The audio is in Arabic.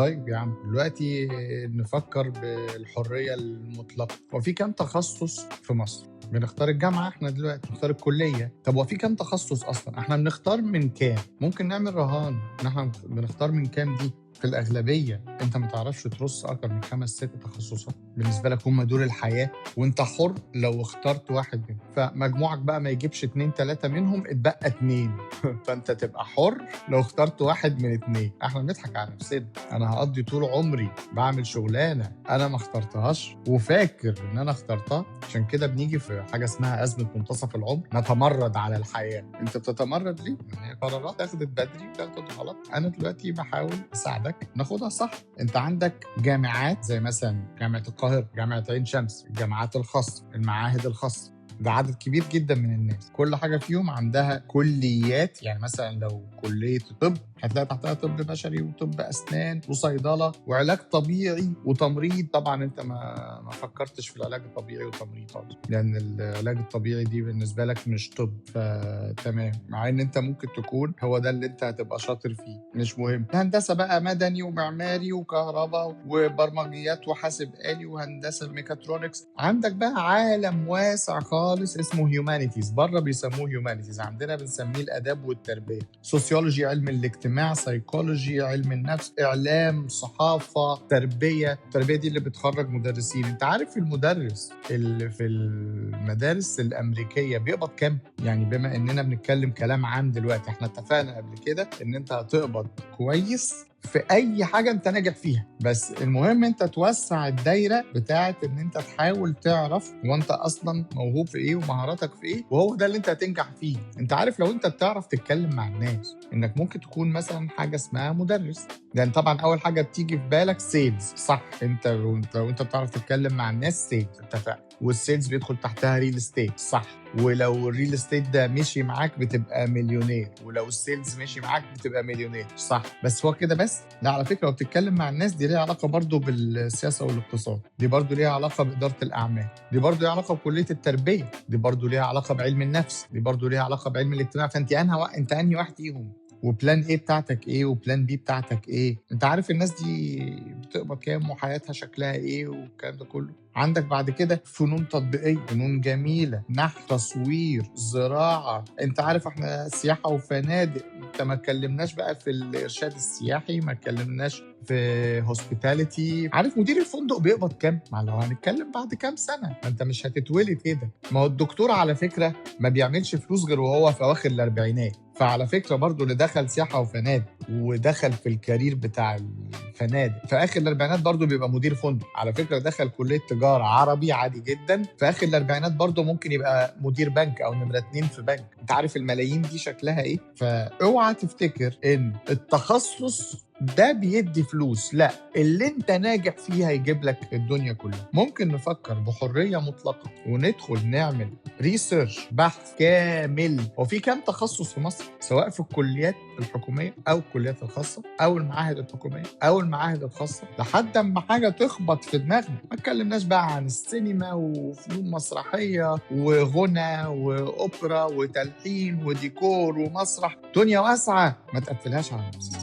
طيب يا عم دلوقتي نفكر بالحرية المطلقة. وفي كام تخصص في مصر؟ بنختار الجامعة احنا دلوقتي بنختار الكلية. طب وفي كام تخصص اصلا؟ احنا بنختار من كام؟ ممكن نعمل رهان ان احنا بنختار من كام دي. في الأغلبية أنت ما تعرفش ترص أكتر من 5-6 تخصصات بالنسبة لك هم دول الحياة، وأنت حر لو اخترت واحد منهم. فمجموعك بقى ما يجيبش 2-3 منهم، اتبقى 2 فأنت تبقى حر لو اخترت واحد من 2. احنا بنضحك على نفسنا. أنا هقضي طول عمري بعمل شغلانة أنا ما اخترتهاش وفاكر إن أنا اخترتها. عشان كده بنيجي في حاجة اسمها أزمة منتصف العمر، نتمرد على الحياة. أنت بتتمرد ليه؟ يعني قرارات اتخذت بدري واتخذت غلط. أنا دلوقتي بحاول أساعدك ناخدها صح. انت عندك جامعات زي مثلا جامعه القاهره، جامعه عين شمس، الجامعات الخاصه، المعاهد الخاصه. ده عدد كبير جدا من الناس، كل حاجه فيهم عندها كليات. يعني مثلا لو كليه طب هتلاقي تحتها طب بشري وطب اسنان وصيدله وعلاج طبيعي وتمريض. طبعا انت ما فكرتش في العلاج الطبيعي والتمريض خالص، لان العلاج الطبيعي دي بالنسبه لك مش طب. فتمام، مع ان انت ممكن تكون هو ده اللي انت هتبقى شاطر فيه، مش مهم. هندسه بقى مدني ومعماري وكهرباء وبرمجيات وحاسب آلي وهندسه ميكاترونكس. عندك بقى عالم واسع خالص اسمه هيومانيتيز. بره بيسموه هيومانيتيز، عندنا بنسميه الاداب والتربيه. سوسيولوجي علم الاجتماع، سيكولوجي علم النفس، اعلام، صحافه، تربيه. التربيه دي اللي بتخرج مدرسين. انت عارف المدرس اللي في المدارس الامريكيه بيقبض كام؟ يعني بما اننا بنتكلم كلام عام دلوقتي، احنا اتفقنا قبل كده ان انت هتقبض كويس في اي حاجه انت ناجح فيها، بس المهم انت توسع الدايره بتاعت ان انت تحاول تعرف هو انت اصلا موهوب في ايه ومهاراتك في ايه، وهو ده اللي انت هتنجح فيه. انت عارف لو انت بتعرف تتكلم مع الناس انك ممكن تكون مثلا حاجه اسمها مدرس. يعني طبعا اول حاجه بتيجي في بالك سيلز، صح؟ انت لو انت بتعرف تتكلم مع الناس سيلز، اتفقنا. والسيلز بيدخل تحتها ريل استيت، صح؟ ولو الريل استيت ده مشي معاك بتبقى مليونير، ولو السيلز مشي معاك بتبقى مليونير، صح؟ بس هو كده بس؟ لا، على فكره لو بتتكلم مع الناس دي ليها علاقه برضو بالسياسه والاقتصاد، دي برضو ليها علاقه باداره الاعمال، دي برضو ليها علاقه بكليه التربيه، دي برضو ليها علاقه بعلم النفس، دي برضو ليها علاقه بعلم الاجتماع. فانت انهي واحد فيهم؟ وبلان ايه بتاعتك ايه وبلان بي بتاعتك ايه؟ انت عارف الناس دي بتقبض كام وحياتها شكلها ايه والكلام ده كله. عندك بعد كده فنون تطبيقيه، فنون جميله، نحت، تصوير، زراعه. انت عارف احنا سياحه وفنادق، انت ما اتكلمناش بقى في الارشاد السياحي، ما اتكلمناش في هوسبيتاليتي. عارف مدير الفندق بيقبض كام؟ ما لو هنتكلم بعد كام سنه، ما انت مش هتتولد كده. ما هو الدكتور على فكره ما بيعملش فلوس غير وهو في اواخر الاربعينات. فعلى فكره برضو اللي دخل سياحه وفنادق ودخل في الكارير بتاع الفنادق في اخر الاربعينات برضو بيبقى مدير فندق. على فكره دخل كليه تجاره عربي عادي جدا في اخر الاربعينات برضو ممكن يبقى مدير بنك او نمره 2 في بنك. انت عارف الملايين دي شكلها ايه؟ فاوعى تفتكر ان التخصص ده بيدي فلوس، لا، اللي انت ناجح فيه هيجيب لك الدنيا كلها. ممكن نفكر بحريه مطلقه وندخل نعمل ريسيرش، بحث كامل. وفي كام تخصص في مصر سواء في الكليات الحكوميه او الكليات الخاصه او المعاهد الحكوميه او المعاهد الخاصه، لحد اما حاجه تخبط في دماغنا. ما اتكلمناش بقى عن السينما وفنون مسرحيه وغنى واوبرا وتلحين وديكور ومسرح. دنيا واسعه، ما تقفلهاش على نفسك.